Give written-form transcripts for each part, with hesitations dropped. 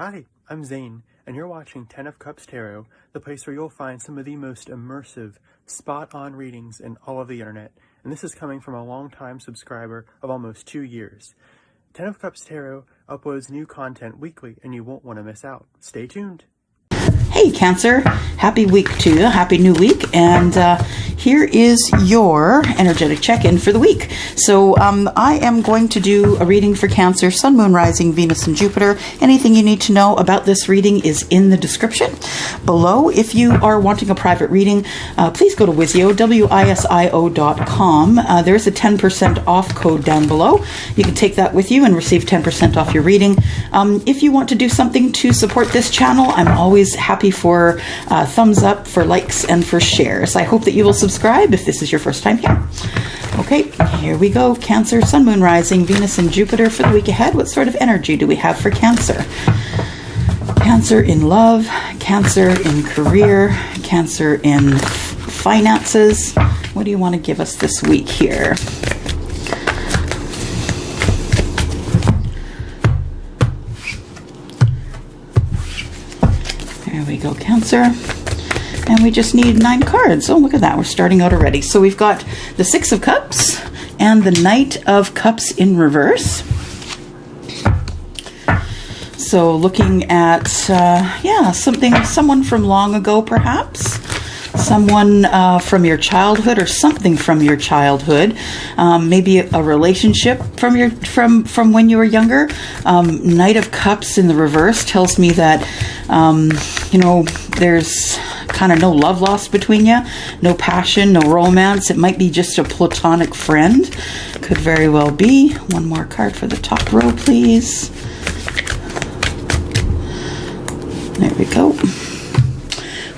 Hi, I'm Zane, and you're watching 10 of Cups Tarot, the place where you'll find some of the most immersive, spot-on readings in all of the internet. And this is coming from a long-time subscriber of almost 2 years. 10 of Cups Tarot uploads new content weekly, and you won't want to miss out. Stay tuned. Hey Cancer, happy week to you, happy new week, and here is your energetic check-in for the week. So I am going to do a reading for Cancer, Sun, Moon, Rising, Venus, and Jupiter. Anything you need to know about this reading is in the description below. If you are wanting a private reading, please go to WISIO, WISIO.com. There's a 10% off code down below. You can take that with you and receive 10% off your reading. If you want to do something to support this channel, I'm always happy for thumbs up, for likes, and for shares. I hope that you will subscribe if this is your first time here. Okay, here we go. Cancer, Sun, Moon, Rising, Venus, and Jupiter for the week ahead. What sort of energy do we have for Cancer? Cancer in love, Cancer in career, Cancer in finances. What do you want to give us this week here? There we go, Cancer. And we just need 9 cards. Oh, look at that. We're starting out already. So we've got the 6 of Cups and the Knight of Cups in reverse. So looking at, someone from long ago, perhaps. Someone from your childhood or something from your childhood. Maybe a relationship from when you were younger. Knight of Cups in the reverse tells me that, there's kind of no love lost between you, no passion, no romance. It might be just a platonic friend. Could very well be. One more card for the top row, please. There we go.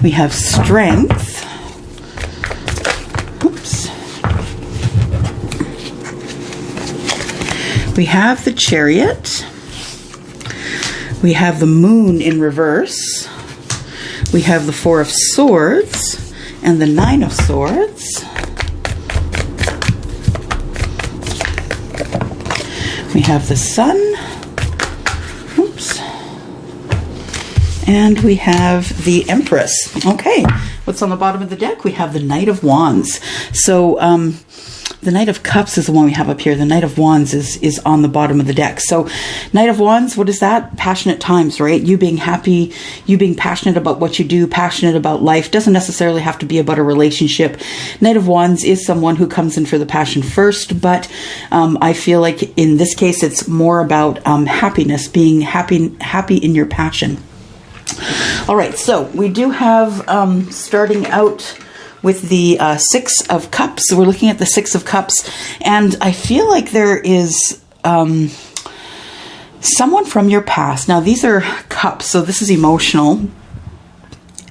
We have Strength. Oops. We have the Chariot. We have the Moon in reverse. We have the 4 of Swords and the 9 of Swords. We have the Sun. Oops. And we have the Empress. Okay, what's on the bottom of the deck? We have the Knight of Wands. So the Knight of Cups is the one we have up here. The Knight of Wands is on the bottom of the deck. So Knight of Wands, what is that? Passionate times, right? You being happy, you being passionate about what you do, passionate about life. Doesn't necessarily have to be about a relationship. Knight of Wands is someone who comes in for the passion first, but I feel like in this case, it's more about happiness, being happy in your passion. All right, so we do have, starting out with the 6 of Cups. We're looking at the 6 of Cups, and I feel like there is someone from your past. Now, these are cups, so this is emotional.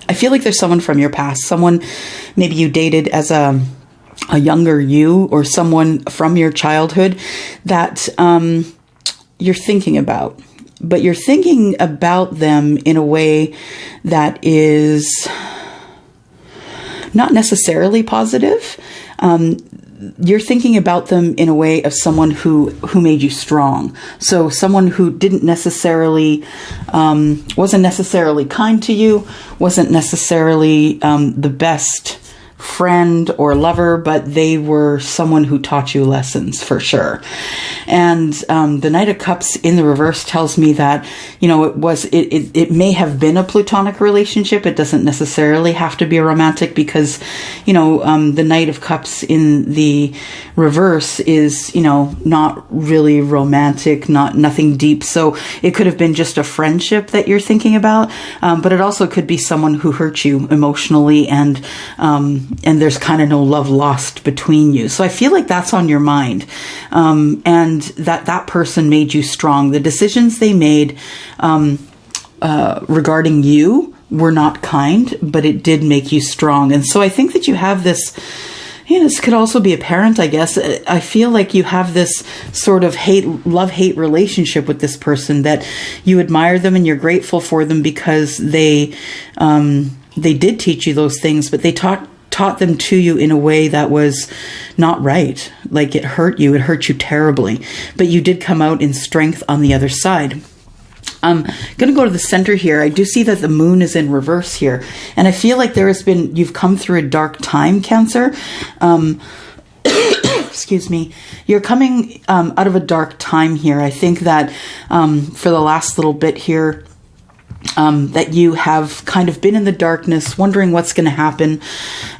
I feel like there's someone from your past, someone maybe you dated as a younger you, or someone from your childhood that you're thinking about. But you're thinking about them in a way that is not necessarily positive. You're thinking about them in a way of someone who made you strong. So someone who didn't necessarily, wasn't necessarily kind to you, wasn't necessarily the best friend or lover, but they were someone who taught you lessons for sure. And the Knight of Cups in the reverse tells me that, it may have been a platonic relationship. It doesn't necessarily have to be a romantic, because, the Knight of Cups in the reverse is, not really romantic, nothing deep. So it could have been just a friendship that you're thinking about, but it also could be someone who hurt you emotionally, and there's kind of no love lost between you. So I feel like that's on your mind, and that person made you strong. The decisions they made regarding you were not kind, but it did make you strong. And so I think that you have this, this could also be a parent, I guess. I feel like you have this sort of love-hate relationship with this person, that you admire them and you're grateful for them because they did teach you those things, but they taught them to you in a way that was not right. Like it hurt you terribly, but you did come out in strength on the other side. I'm going to go to the center here. I do see that the moon is in reverse here. And I feel like you've come through a dark time, Cancer. Excuse me. You're coming out of a dark time here. I think that for the last little bit here, that you have kind of been in the darkness, wondering what's going to happen,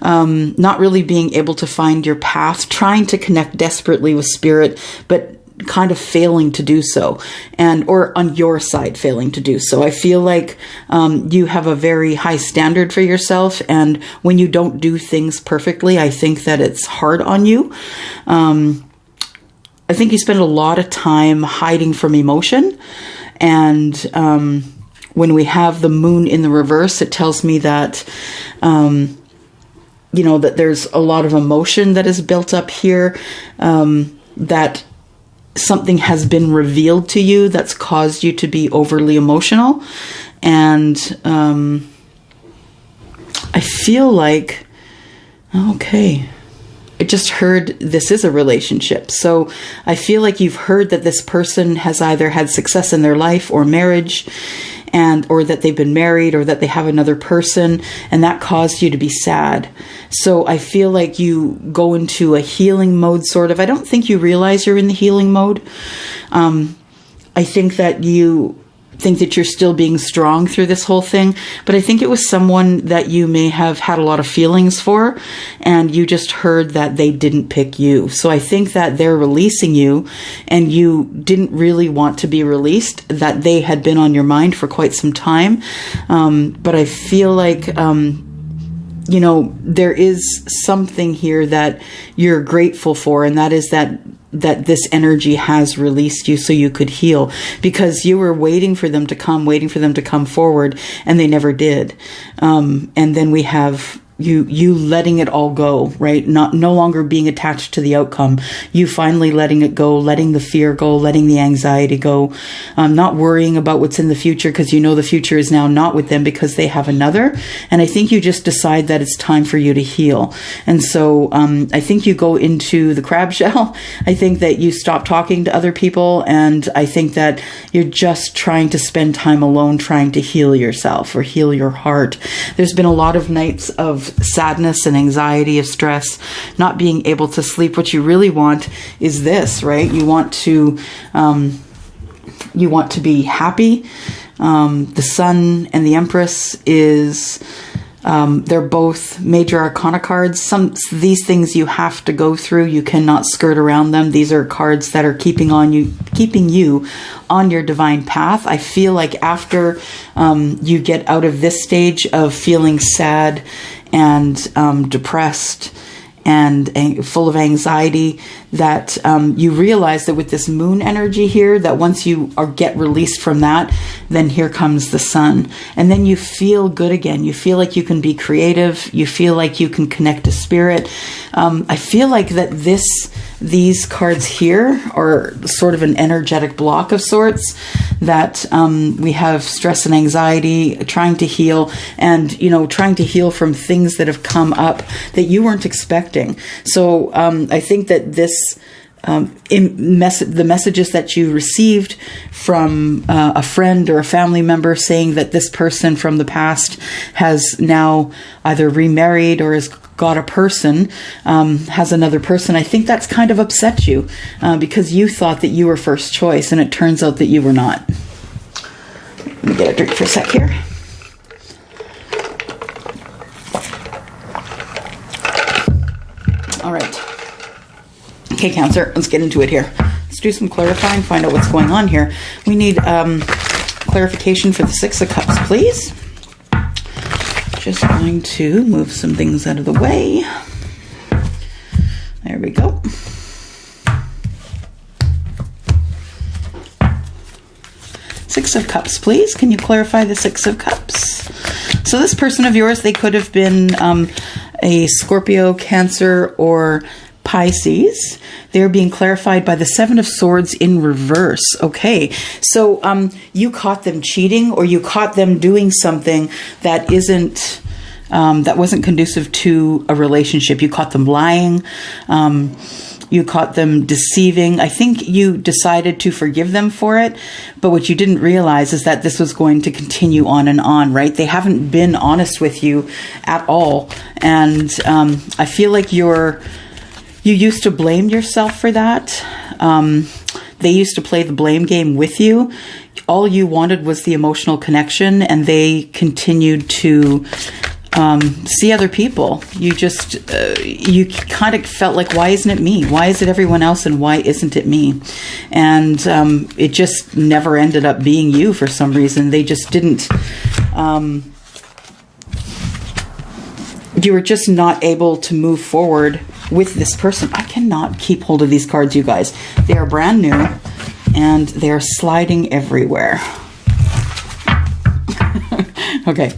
not really being able to find your path, trying to connect desperately with spirit, but kind of failing to do so, or on your side failing to do so. I feel like you have a very high standard for yourself, and when you don't do things perfectly, I think that it's hard on you. I think you spend a lot of time hiding from emotion, and when we have the moon in the reverse, it tells me that that there's a lot of emotion that is built up here, that something has been revealed to you that's caused you to be overly emotional. And I feel like, okay, I just heard this is a relationship. So I feel like you've heard that this person has either had success in their life or marriage, or that they've been married, or that they have another person, and that caused you to be sad. So I feel like you go into a healing mode, sort of. I don't think you realize you're in the healing mode. I think that you think that you're still being strong through this whole thing, but I think it was someone that you may have had a lot of feelings for, and you just heard that they didn't pick you. So I think that they're releasing you, and you didn't really want to be released, that they had been on your mind for quite some time. But I feel like there is something here that you're grateful for, and that is that this energy has released you so you could heal, because you were waiting for them to come forward, and they never did. And then we have you letting it all go, right? No longer being attached to the outcome. You finally letting it go, letting the fear go, letting the anxiety go, not worrying about what's in the future, because you know the future is now not with them because they have another. And I think you just decide that it's time for you to heal. And so I think you go into the crab shell. I think that you stop talking to other people, and I think that you're just trying to spend time alone, trying to heal yourself or heal your heart. There's been a lot of nights of sadness and anxiety, of stress, not being able to sleep. What you really want is this, right? You want to be happy. The Sun and the Empress they're both major arcana cards. These things you have to go through. You cannot skirt around them. These are cards that are keeping you on your divine path. I feel like after you get out of this stage of feeling sad and depressed and full of anxiety, that you realize that with this moon energy here, that once you get released from that, then here comes the Sun. And then you feel good again. You feel like you can be creative. You feel like you can connect to spirit. I feel like that these cards here are sort of an energetic block of sorts, that we have stress and anxiety, trying to heal, and trying to heal from things that have come up that you weren't expecting. So I think that the messages that you received from a friend or a family member saying that this person from the past has now either remarried or has got a person, has another person, I think that's kind of upset you, because you thought that you were first choice, and it turns out that you were not. Let me get a drink for a sec here. All right. Okay, Cancer, let's get into it here. Let's do some clarifying, find out what's going on here. We need clarification for the Six of Cups, please. Just going to move some things out of the way. There we go. Six of Cups, please. Can you clarify the Six of Cups? So this person of yours, they could have been a Scorpio, Cancer, or Pisces. They're being clarified by the Seven of Swords in reverse. Okay, so you caught them cheating, or you caught them doing something that wasn't conducive to a relationship. You caught them lying, You caught them deceiving. I think you decided to forgive them for it, but what you didn't realize is that this was going to continue on and on, right? They haven't been honest with you at all. And I feel like you used to blame yourself for that. They used to play the blame game with you. All you wanted was the emotional connection, and they continued to see other people. You just, you kind of felt like, why isn't it me? Why is it everyone else, and why isn't it me? And it just never ended up being you for some reason. They just didn't, you were just not able to move forward with this person. I cannot keep hold of these cards, you guys. They are brand new, and they are sliding everywhere. Okay,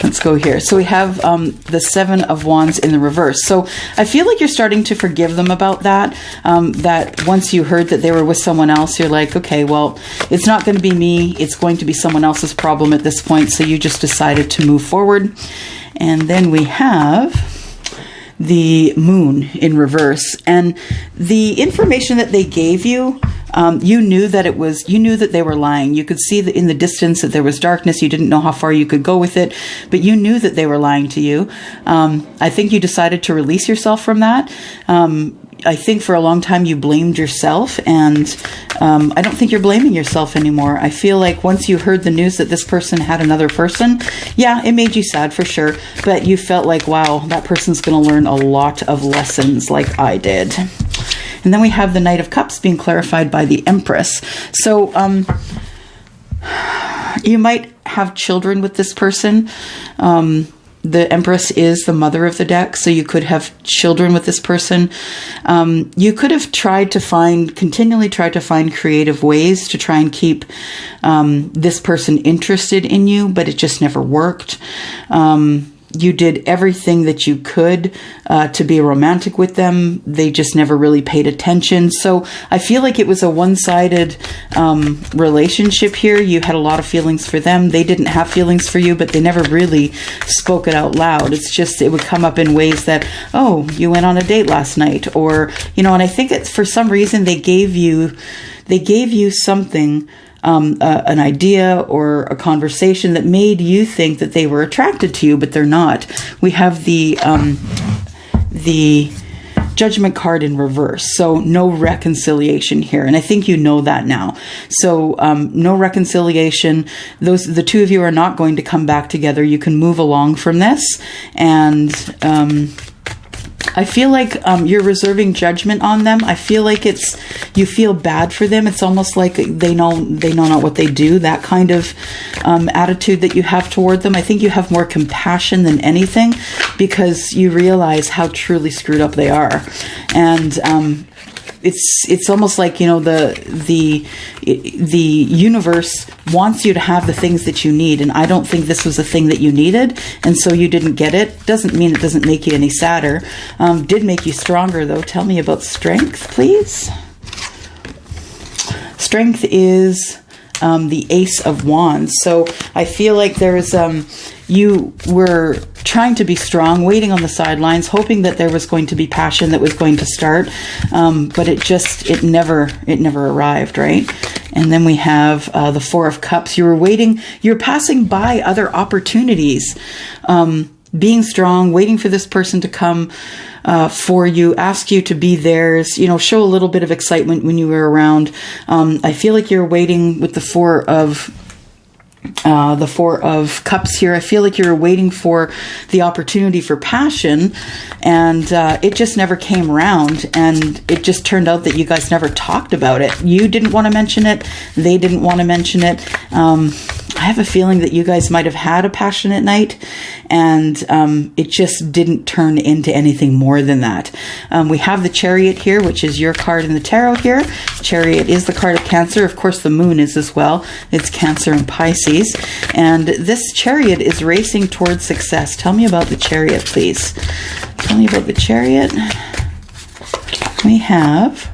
let's go here. So we have the Seven of Wands in the reverse. So I feel like you're starting to forgive them about that. That once you heard that they were with someone else, you're like, okay, well, it's not going to be me. It's going to be someone else's problem at this point. So you just decided to move forward. And then we have the Moon in reverse, and the information that they gave you, you knew that they were lying. You could see that in the distance that there was darkness. You didn't know how far you could go with it, but you knew that they were lying to you. I think you decided to release yourself from that. I think for a long time you blamed yourself, and I don't think you're blaming yourself anymore. I feel like once you heard the news that this person had another person, yeah, it made you sad for sure, but you felt like, wow, that person's going to learn a lot of lessons like I did. And then we have the Knight of Cups being clarified by the Empress. So you might have children with this person. The Empress is the mother of the deck, so you could have children with this person. You could have continually tried to find creative ways to try and keep this person interested in you, but it just never worked. You did everything that you could to be romantic with them. They just never really paid attention. So I feel like it was a one-sided relationship here. You had a lot of feelings for them. They didn't have feelings for you, but they never really spoke it out loud. It's just, it would come up in ways that, oh, you went on a date last night, or, you know, and I think it's for some reason they gave you something, an idea or a conversation that made you think that they were attracted to you, but they're not. We have the Judgment card in reverse, so no reconciliation here, and I think you know that now. So no reconciliation. The two of you are not going to come back together. You can move along from this, and I feel like you're reserving judgment on them. I feel like you feel bad for them. It's almost like they know not what they do. That kind of attitude that you have toward them. I think you have more compassion than anything, because you realize how truly screwed up they are, and it's almost like, you know, the universe wants you to have the things that you need, and I don't think this was a thing that you needed, and so you didn't get it. Doesn't mean it doesn't make you any sadder. Did make you stronger, though. Tell me about strength, please. Strength is the Ace of Wands. So I feel like there's you were trying to be strong, waiting on the sidelines, hoping that there was going to be passion that was going to start, but it never arrived, right? And then we have the Four of Cups. You were waiting, you're passing by other opportunities, being strong, waiting for this person to come for you, ask you to be theirs, you know, show a little bit of excitement when you were around. I feel like you're waiting with the Four of Cups here. I feel like you're waiting for the opportunity for passion, and it just never came around, and it just turned out that you guys never talked about it. You didn't want to mention it. They didn't want to mention it. I have a feeling that you guys might have had a passionate night, and it just didn't turn into anything more than that. We have the Chariot here, which is your card in the tarot here. Chariot is the card of Cancer. Of course, the Moon is as well. It's Cancer and Pisces. And this Chariot is racing towards success. Tell me about the Chariot, please. Tell me about the Chariot. We have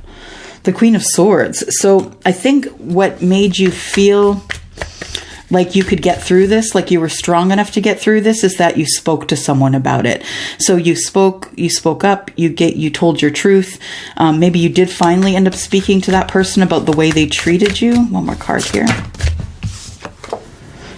the Queen of Swords. So I think what made you feel like you could get through this, like you were strong enough to get through this, is that you spoke to someone about it. So you spoke up, you told your truth. Maybe you did finally end up speaking to that person about the way they treated you. One more card here.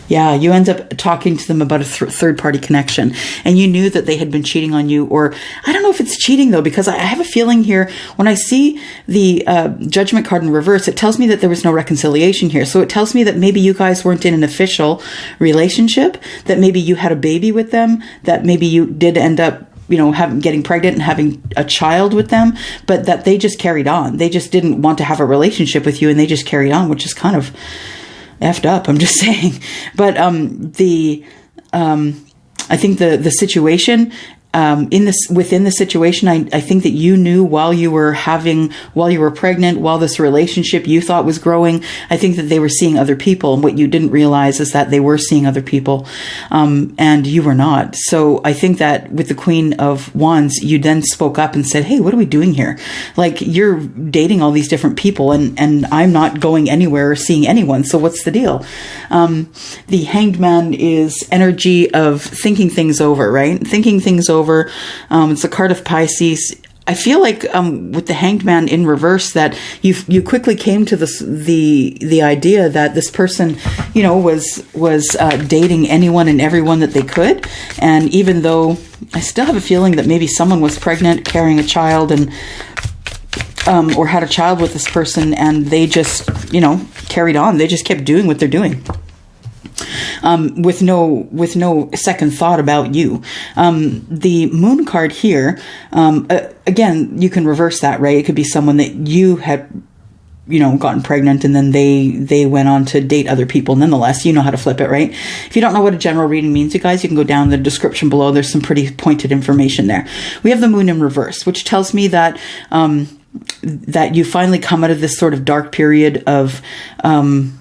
Yeah, you end up talking to them about a third-party connection, and you knew that they had been cheating on you, or I don't know if it's cheating though, because I have a feeling here, when I see the Judgment card in reverse, it tells me that there was no reconciliation here. So it tells me that maybe you guys weren't in an official relationship, that maybe you had a baby with them, that maybe you did end up, you know, getting pregnant and having a child with them, but that they just carried on. They just didn't want to have a relationship with you, and they just carried on, which is kind of effed up, I'm just saying. But I think the situation within the situation, I think that you knew while you were pregnant, while this relationship you thought was growing, I think that they were seeing other people, and what you didn't realize is that they were seeing other people, and you were not. So I think that with the Queen of Wands, you then spoke up and said, hey, what are we doing here? Like, you're dating all these different people, and I'm not going anywhere or seeing anyone. So what's the deal? The Hanged Man is energy of thinking things over, right? Thinking things over. It's a card of Pisces. I feel like with the Hanged Man in reverse, that you quickly came to the idea that this person, you know, was dating anyone and everyone that they could. And even though I still have a feeling that maybe someone was pregnant, carrying a child, and or had a child with this person, and they just, you know, carried on. They just kept doing what they're doing. With no second thought about you. The Moon card here, again, you can reverse that, right? It could be someone that you had, you know, gotten pregnant, and then they went on to date other people. Nonetheless, you know how to flip it, right? If you don't know what a general reading means, you guys, you can go down the description below. There's some pretty pointed information there. We have the Moon in reverse, which tells me that that you finally come out of this sort of dark period of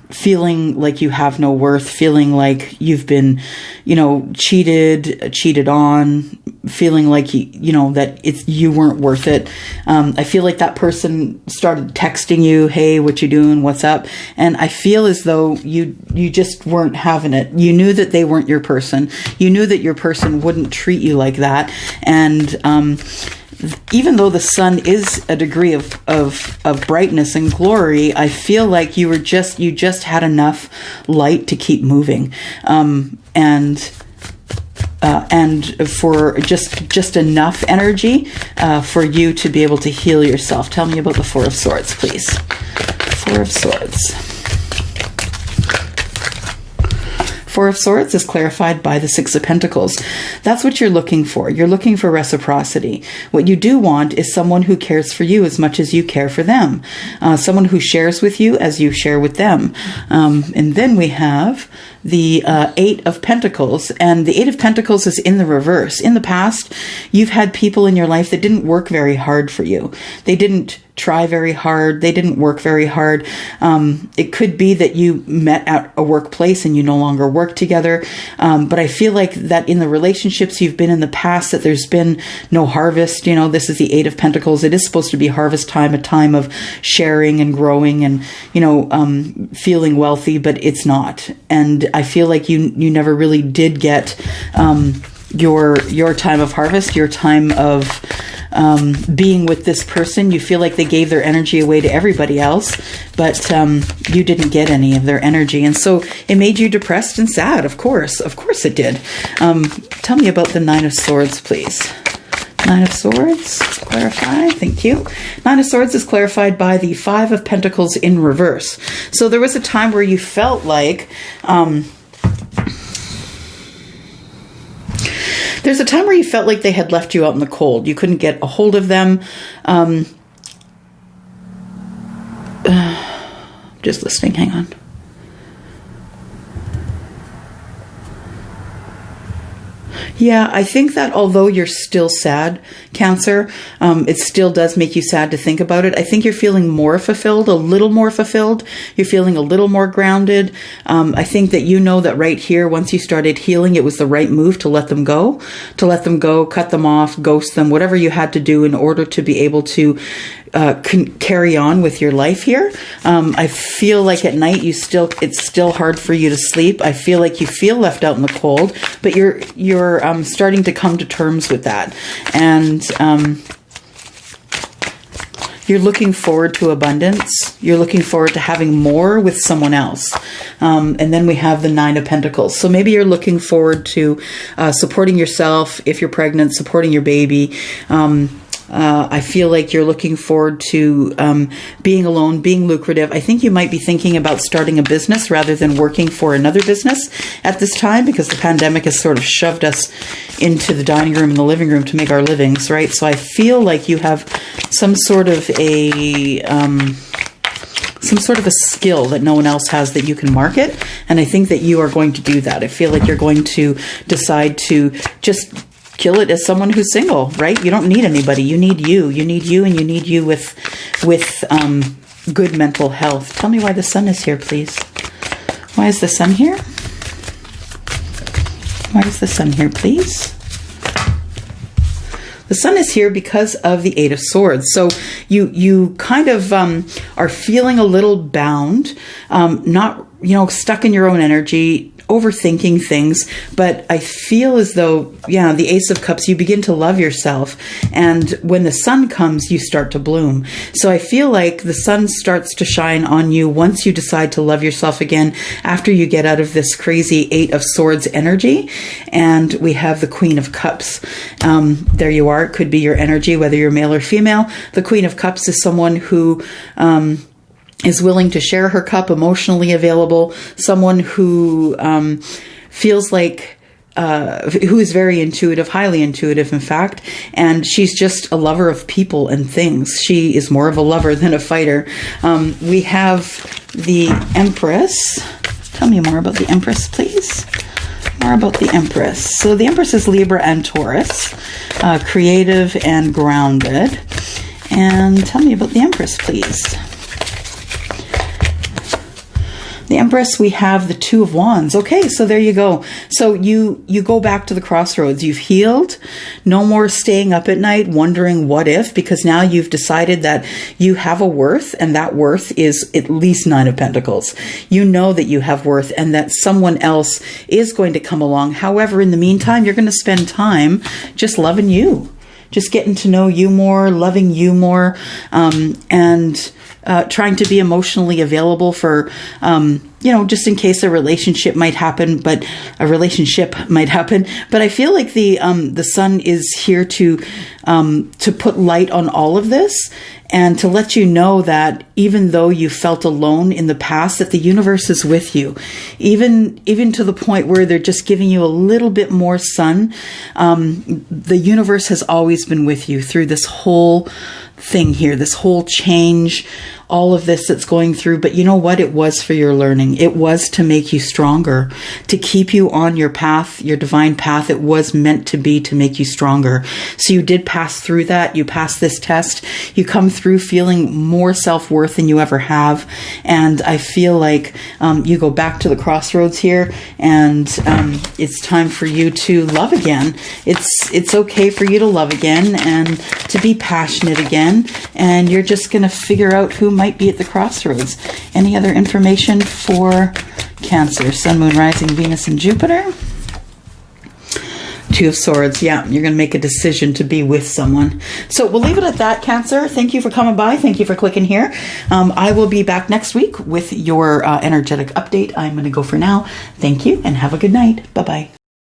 feeling like you have no worth, feeling like you've been, you know, cheated on, feeling like you know that you weren't worth it. I feel like that person started texting you, hey, what you doing, what's up? And I feel as though you just weren't having it. You knew that they weren't your person. You knew that your person wouldn't treat you like that. And even though the sun is a degree of brightness and glory, I feel like you just had enough light to keep moving, and for just enough energy for you to be able to heal yourself. Tell me about the Four of Swords, please. Four of Swords. Four of Swords is clarified by the Six of Pentacles. That's what you're looking for. You're looking for reciprocity. What you do want is someone who cares for you as much as you care for them. Someone who shares with you as you share with them. And then we have the Eight of Pentacles, and the Eight of Pentacles is in the reverse. In the past, you've had people in your life that didn't work very hard for you. They didn't try very hard. They didn't work very hard. It could be that you met at a workplace and you no longer work together. But I feel like that in the relationships you've been in the past, that there's been no harvest. You know, this is the Eight of Pentacles. It is supposed to be harvest time, a time of sharing and growing and, you know, feeling wealthy, but it's not. And I feel like you never really did get your time of harvest, your time of being with this person. You feel like they gave their energy away to everybody else, but you didn't get any of their energy. And so it made you depressed and sad. Of course it did. Tell me about the Nine of Swords, please. Nine of Swords, clarify. Thank you. Nine of Swords is clarified by the Five of Pentacles in reverse. So there was a time where you felt like there's a time where you felt like they had left you out in the cold. You couldn't get a hold of them. Just listening. Hang on. Yeah, I think that although you're still sad, Cancer, it still does make you sad to think about it. I think you're feeling more fulfilled, a little more fulfilled. You're feeling a little more grounded. I think that you know that right here, once you started healing, it was the right move to let them go, cut them off, ghost them, whatever you had to do in order to be able to carry on with your life here. I feel like at night it's still hard for you to sleep. I feel like you feel left out in the cold, but you're starting to come to terms with that, and you're looking forward to abundance. You're looking forward to having more with someone else. And then we have the 9 of Pentacles. So maybe you're looking forward to supporting yourself if you're pregnant, supporting your baby. I feel like you're looking forward to being alone, being lucrative. I think you might be thinking about starting a business rather than working for another business at this time, because the pandemic has sort of shoved us into the dining room and the living room to make our livings, right? So I feel like you have some sort of a skill that no one else has that you can market. And I think that you are going to do that. I feel like you're going to decide to just kill it as someone who's single, right? You don't need anybody. You need you. You need you, and you need you with good mental health. Tell me why the sun is here, please. Why is the sun here? Why is the sun here, please? The sun is here because of the 8 of Swords. So you kind of are feeling a little bound, not, stuck in your own energy, overthinking things, but I feel as though, the Ace of Cups, you begin to love yourself, and when the sun comes, you start to bloom. So I feel like the sun starts to shine on you once you decide to love yourself again, after you get out of this crazy 8 of Swords energy. And we have the Queen of Cups. There you are. It could be your energy, whether you're male or female. The Queen of Cups is someone who is willing to share her cup, emotionally available, someone who feels like, who is very intuitive, highly intuitive, in fact, and she's just a lover of people and things. She is more of a lover than a fighter. We have the Empress. Tell me more about the Empress, please. More about the Empress. So the Empress is Libra and Taurus, creative and grounded. And tell me about the Empress, please. The Empress, we have the 2 of Wands. Okay, so there you go. So you go back to the crossroads. You've healed. No more staying up at night wondering what if, because now you've decided that you have a worth, and that worth is at least 9 of Pentacles. You know that you have worth and that someone else is going to come along. However, in the meantime, you're going to spend time just loving you, just getting to know you more, loving you more, and trying to be emotionally available for, just in case a relationship might happen, but I feel like the sun is here to put light on all of this, and to let you know that even though you felt alone in the past, that the universe is with you, even to the point where they're just giving you a little bit more sun. The universe has always been with you through this whole thing here, this whole change, all of this that's going through. But you know what? It was for your learning. It was to make you stronger, to keep you on your path, your divine path. It was meant to be to make you stronger. So you did pass through that. You passed this test. You come through feeling more self-worth than you ever have. And I feel like you go back to the crossroads here, and it's time for you to love again. It's okay for you to love again and to be passionate again. And you're just going to figure out who might be at the crossroads. Any other information for Cancer? Sun, Moon, Rising, Venus, and Jupiter. 2 of Swords. Yeah, you're going to make a decision to be with someone. So we'll leave it at that, Cancer. Thank you for coming by. Thank you for clicking here. I will be back next week with your energetic update. I'm going to go for now. Thank you and have a good night. Bye-bye.